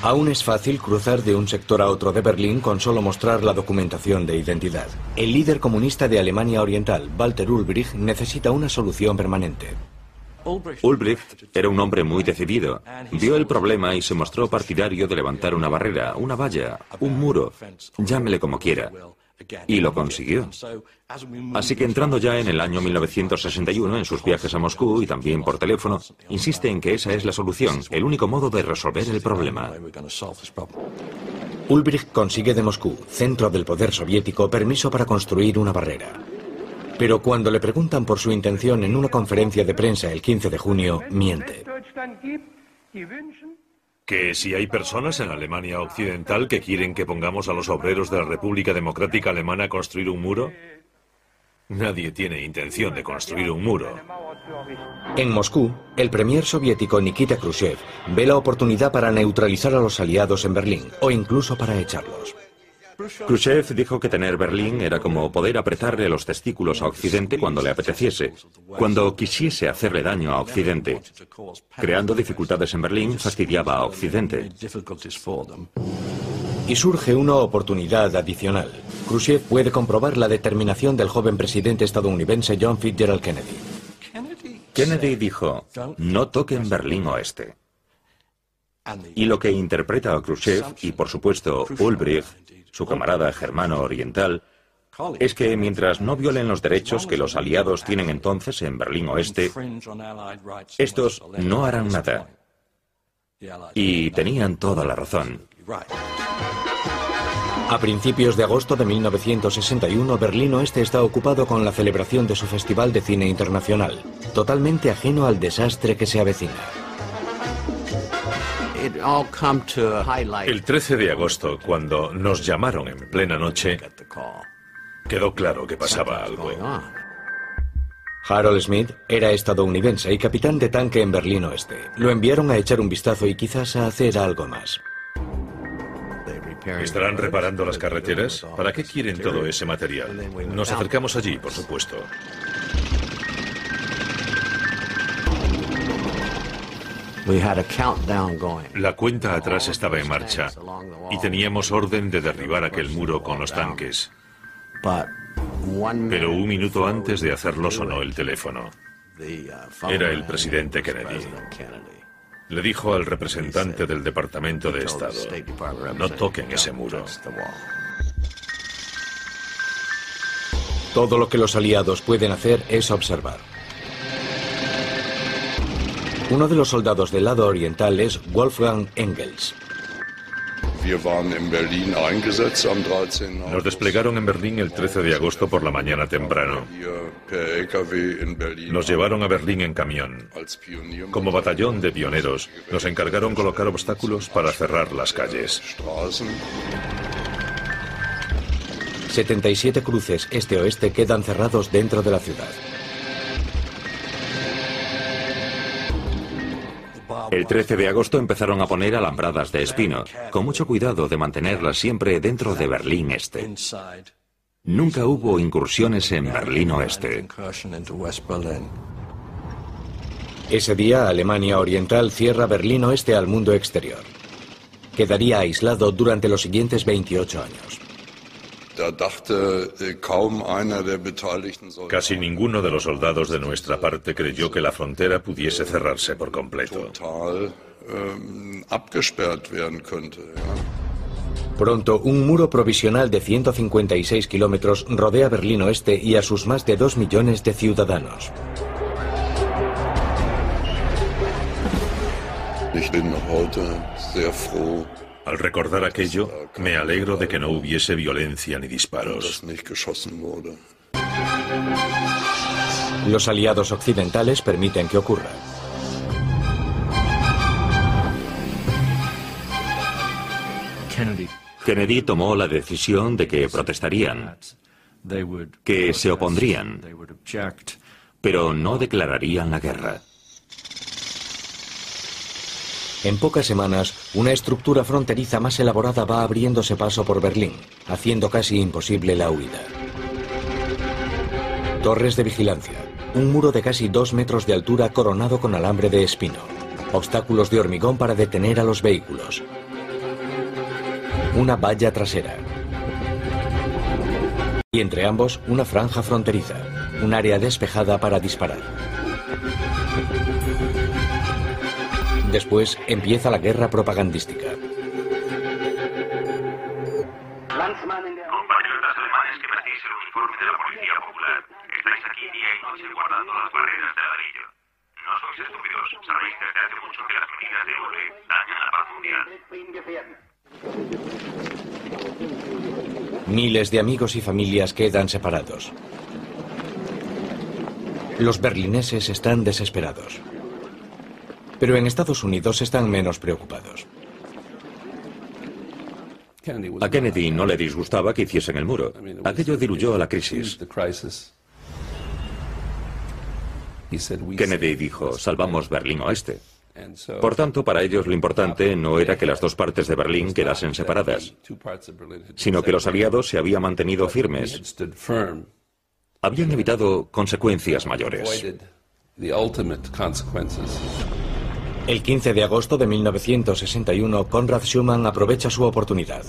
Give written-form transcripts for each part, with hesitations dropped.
Aún es fácil cruzar de un sector a otro de Berlín con solo mostrar la documentación de identidad. El líder comunista de Alemania Oriental, Walter Ulbricht, necesita una solución permanente. Ulbricht era un hombre muy decidido. Vio el problema y se mostró partidario de levantar una barrera, una valla, un muro, llámele como quiera. Y lo consiguió. Así que entrando ya en el año 1961, en sus viajes a Moscú y también por teléfono, insiste en que esa es la solución, el único modo de resolver el problema. Ulbricht consigue de Moscú, centro del poder soviético, permiso para construir una barrera. Pero cuando le preguntan por su intención en una conferencia de prensa el 15 de junio, miente. Que si hay personas en Alemania Occidental que quieren que pongamos a los obreros de la República Democrática Alemana a construir un muro, nadie tiene intención de construir un muro. En Moscú, el premier soviético Nikita Khrushchev ve la oportunidad para neutralizar a los aliados en Berlín, o incluso para echarlos. Khrushchev dijo que tener Berlín era como poder apretarle los testículos a Occidente cuando le apeteciese, cuando quisiese hacerle daño a Occidente. Creando dificultades en Berlín, fastidiaba a Occidente. Y surge una oportunidad adicional. Khrushchev puede comprobar la determinación del joven presidente estadounidense John Fitzgerald Kennedy. Kennedy dijo, no toquen Berlín Oeste. Y lo que interpreta a Khrushchev, y por supuesto Ulbricht, su camarada germano oriental, es que mientras no violen los derechos que los aliados tienen entonces en Berlín Oeste, estos no harán nada. Y tenían toda la razón. A principios de agosto de 1961, Berlín Oeste está ocupado con la celebración de su Festival de Cine Internacional, totalmente ajeno al desastre que se avecina. El 13 de agosto, cuando nos llamaron en plena noche, quedó claro que pasaba algo. Harold Smith era estadounidense y capitán de tanque en Berlín Oeste. Lo enviaron a echar un vistazo y quizás a hacer algo más. ¿Estarán reparando las carreteras? ¿Para qué quieren todo ese material? Nos acercamos allí, por supuesto. La cuenta atrás estaba en marcha y teníamos orden de derribar aquel muro con los tanques. Pero un minuto antes de hacerlo sonó el teléfono. Era el presidente Kennedy. Le dijo al representante del Departamento de Estado, no toquen ese muro. Todo lo que los aliados pueden hacer es observar. Uno de los soldados del lado oriental es Wolfgang Engels. Nos desplegaron en Berlín el 13 de agosto por la mañana temprano. Nos llevaron a Berlín en camión. Como batallón de pioneros, nos encargaron colocar obstáculos para cerrar las calles. 77 cruces este-oeste quedan cerrados dentro de la ciudad. El 13 de agosto empezaron a poner alambradas de espino, con mucho cuidado de mantenerlas siempre dentro de Berlín Este. Nunca hubo incursiones en Berlín Oeste. Ese día, Alemania Oriental cierra Berlín Oeste al mundo exterior. Quedaría aislado durante los siguientes 28 años. Casi ninguno de los soldados de nuestra parte creyó que la frontera pudiese cerrarse por completo. Pronto, un muro provisional de 156 kilómetros rodea Berlín Oeste y a sus más de 2 millones de ciudadanos. Al recordar aquello, me alegro de que no hubiese violencia ni disparos. Los aliados occidentales permiten que ocurra. Kennedy tomó la decisión de que protestarían, que se opondrían, pero no declararían la guerra. En pocas semanas, una estructura fronteriza más elaborada va abriéndose paso por Berlín, haciendo casi imposible la huida. Torres de vigilancia, un muro de casi 2 metros de altura coronado con alambre de espino, obstáculos de hormigón para detener a los vehículos. una valla trasera. Y entre ambos, una franja fronteriza, un área despejada para disparar. Después empieza la guerra propagandística. Compatriotas alemanes que vestéis el uniforme de la Policía Popular, estáis aquí día y noche guardando las barreras de ladrillo. No sois estúpidos, sabéis desde hace mucho que las medidas de UE dañan a la paz mundial. Miles de amigos y familias quedan separados. Los berlineses están desesperados. Pero en Estados Unidos están menos preocupados. A Kennedy no le disgustaba que hiciesen el muro. Aquello diluyó a la crisis. Kennedy dijo, salvamos Berlín Oeste. Por tanto, para ellos lo importante no era que las dos partes de Berlín quedasen separadas, sino que los aliados se habían mantenido firmes. Habían evitado consecuencias mayores. El 15 de agosto de 1961, Konrad Schumann aprovecha su oportunidad.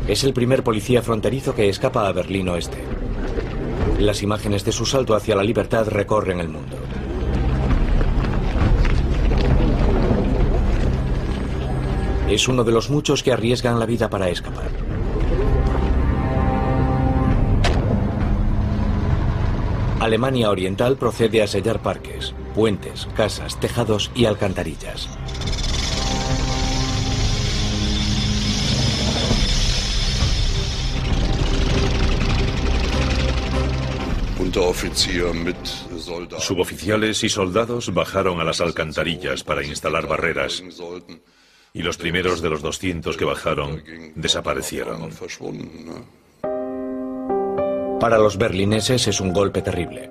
Es el primer policía fronterizo que escapa a Berlín Oeste. Las imágenes de su salto hacia la libertad recorren el mundo. Es uno de los muchos que arriesgan la vida para escapar. Alemania Oriental procede a sellar parques, puentes, casas, tejados y alcantarillas. Suboficiales y soldados bajaron a las alcantarillas para instalar barreras, y los primeros de los 200 que bajaron desaparecieron. Para los berlineses es un golpe terrible.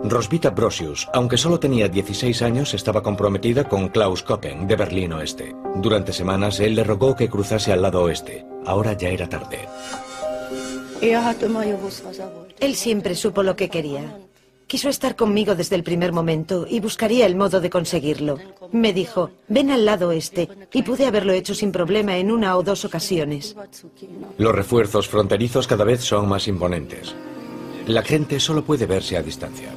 Roswitha Brosius, aunque solo tenía 16 años, estaba comprometida con Klaus Koppen, de Berlín Oeste. Durante semanas, él le rogó que cruzase al lado oeste. Ahora ya era tarde. Él siempre supo lo que quería. Quiso estar conmigo desde el primer momento y buscaría el modo de conseguirlo. Me dijo, ven al lado oeste, y pude haberlo hecho sin problema en 1 o 2 ocasiones. Los refuerzos fronterizos cada vez son más imponentes. La gente solo puede verse a distancia.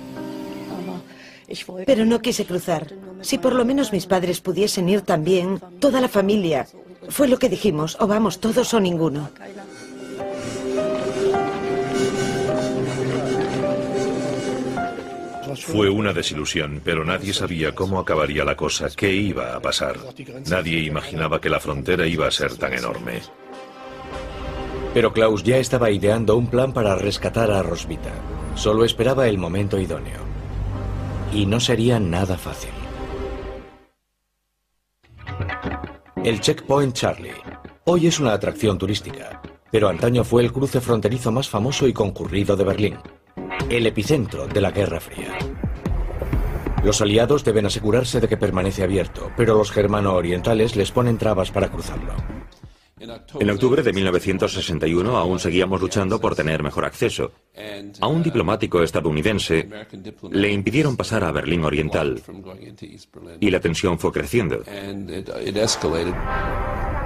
Pero no quise cruzar. Si por lo menos mis padres pudiesen ir también, toda la familia. Fue lo que dijimos, o vamos todos o ninguno. Fue una desilusión, pero nadie sabía cómo acabaría la cosa, qué iba a pasar. Nadie imaginaba que la frontera iba a ser tan enorme. Pero Klaus ya estaba ideando un plan para rescatar a Roswitha. Solo esperaba el momento idóneo. Y no sería nada fácil. El Checkpoint Charlie. Hoy es una atracción turística, pero antaño fue el cruce fronterizo más famoso y concurrido de Berlín. El epicentro de la Guerra Fría. Los aliados deben asegurarse de que permanece abierto, pero los germano-orientales les ponen trabas para cruzarlo. En octubre de 1961 aún seguíamos luchando por tener mejor acceso. A un diplomático estadounidense le impidieron pasar a Berlín Oriental y la tensión fue creciendo.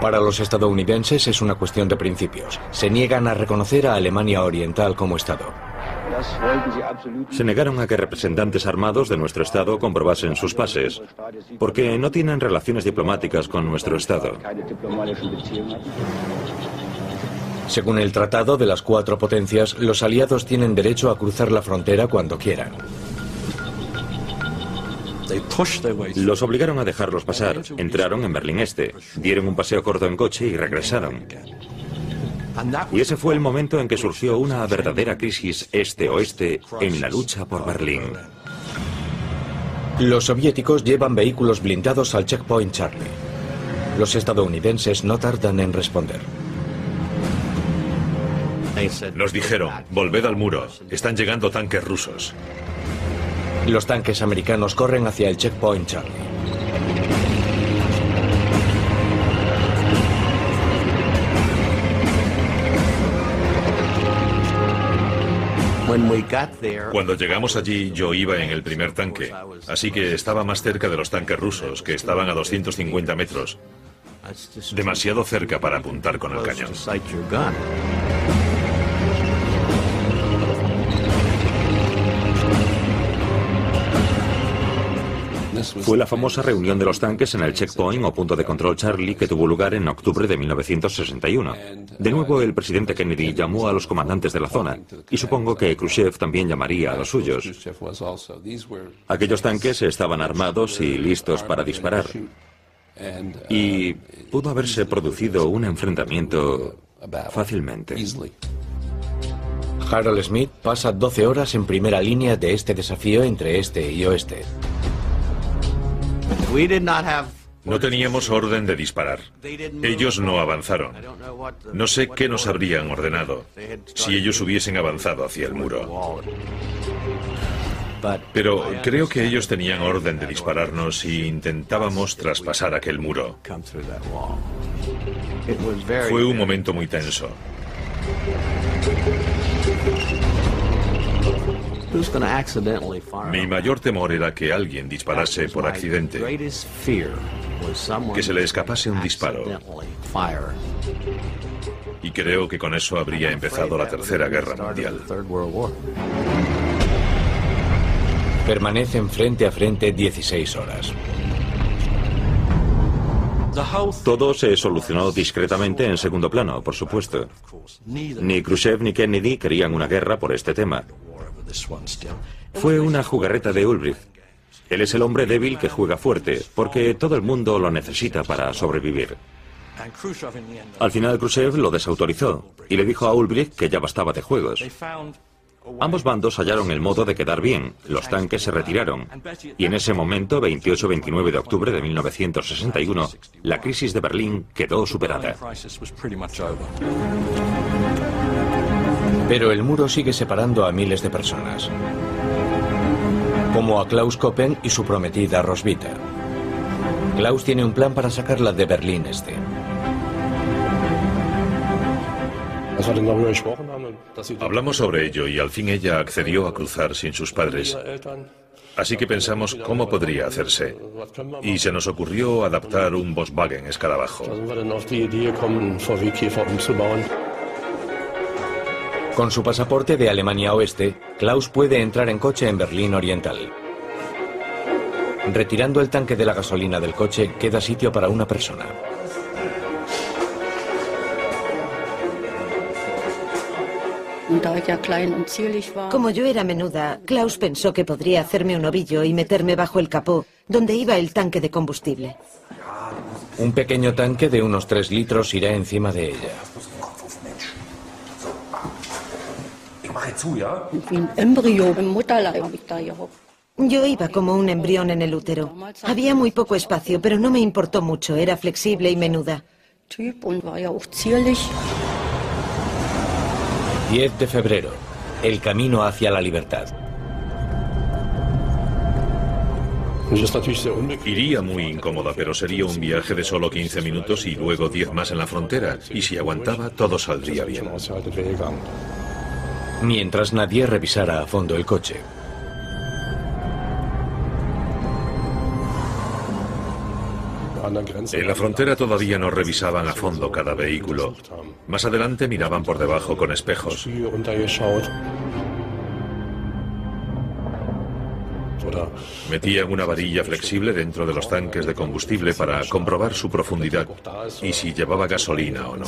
Para los estadounidenses es una cuestión de principios. Se niegan a reconocer a Alemania Oriental como Estado. Se negaron a que representantes armados de nuestro Estado comprobasen sus pases, porque no tienen relaciones diplomáticas con nuestro Estado. Según el Tratado de las 4 Potencias, los aliados tienen derecho a cruzar la frontera cuando quieran. Los obligaron a dejarlos pasar, entraron en Berlín Este, dieron un paseo corto en coche y regresaron. Y ese fue el momento en que surgió una verdadera crisis este-oeste en la lucha por Berlín. Los soviéticos llevan vehículos blindados al Checkpoint Charlie. Los estadounidenses no tardan en responder. Nos dijeron, volved al muro, están llegando tanques rusos. Los tanques americanos corren hacia el Checkpoint Charlie. Cuando llegamos allí, yo iba en el primer tanque, así que estaba más cerca de los tanques rusos, que estaban a 250 metros. Demasiado cerca para apuntar con el cañón. Fue la famosa reunión de los tanques en el checkpoint o punto de control Charlie que tuvo lugar en octubre de 1961. De nuevo, el presidente Kennedy llamó a los comandantes de la zona y supongo que Khrushchev también llamaría a los suyos. Aquellos tanques estaban armados y listos para disparar. Y pudo haberse producido un enfrentamiento fácilmente. Harold Smith pasa 12 horas en primera línea de este desafío entre este y oeste. No teníamos orden de disparar. Ellos no avanzaron. No sé qué nos habrían ordenado si ellos hubiesen avanzado hacia el muro. Pero creo que ellos tenían orden de dispararnos y intentábamos traspasar aquel muro. Fue un momento muy tenso. Mi mayor temor era que alguien disparase por accidente, que se le escapase un disparo. Y creo que con eso habría empezado la Tercera Guerra Mundial. Permanecen frente a frente 16 horas. Todo se solucionó discretamente en segundo plano, por supuesto. Ni Khrushchev ni Kennedy querían una guerra por este tema. Fue una jugarreta de Ulbricht. Él es el hombre débil que juega fuerte, porque todo el mundo lo necesita para sobrevivir. Al final Khrushchev lo desautorizó y le dijo a Ulbricht que ya bastaba de juegos. Ambos bandos hallaron el modo de quedar bien, los tanques se retiraron, y en ese momento, 28-29 de octubre de 1961, la crisis de Berlín quedó superada. Pero el muro sigue separando a miles de personas, como a Klaus Koppen y su prometida Roswitha. Klaus tiene un plan para sacarla de Berlín Este. Hablamos sobre ello y al fin ella accedió a cruzar sin sus padres. Así que pensamos cómo podría hacerse. Y se nos ocurrió adaptar un Volkswagen Escarabajo. Con su pasaporte de Alemania Oeste, Klaus puede entrar en coche en Berlín Oriental. Retirando el tanque de la gasolina del coche, queda sitio para una persona. Como yo era menuda, Klaus pensó que podría hacerme un ovillo y meterme bajo el capó, donde iba el tanque de combustible. Un pequeño tanque de unos 3 litros irá encima de ella. Yo iba como un embrión en el útero. Había muy poco espacio, pero no me importó mucho. Era flexible y menuda. 10 de febrero. El camino hacia la libertad. Iría muy incómoda, pero sería un viaje de solo 15 minutos y luego 10 más en la frontera. Y si aguantaba, todo saldría bien. Mientras nadie revisara a fondo el coche. En la frontera todavía no revisaban a fondo cada vehículo. Más adelante miraban por debajo con espejos. Metían una varilla flexible dentro de los tanques de combustible para comprobar su profundidad y si llevaba gasolina o no.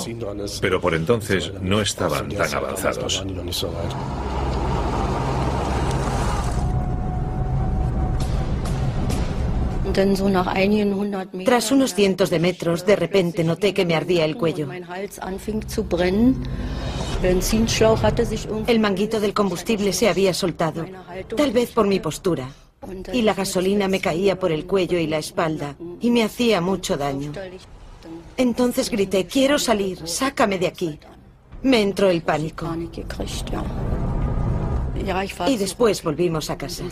Pero por entonces no estaban tan avanzados. Tras unos cientos de metros, de repente noté que me ardía el cuello. El manguito del combustible se había soltado, tal vez por mi postura, y la gasolina me caía por el cuello y la espalda, y me hacía mucho daño. Entonces grité, quiero salir, sácame de aquí. Me entró el pánico. Y después volvimos a casa.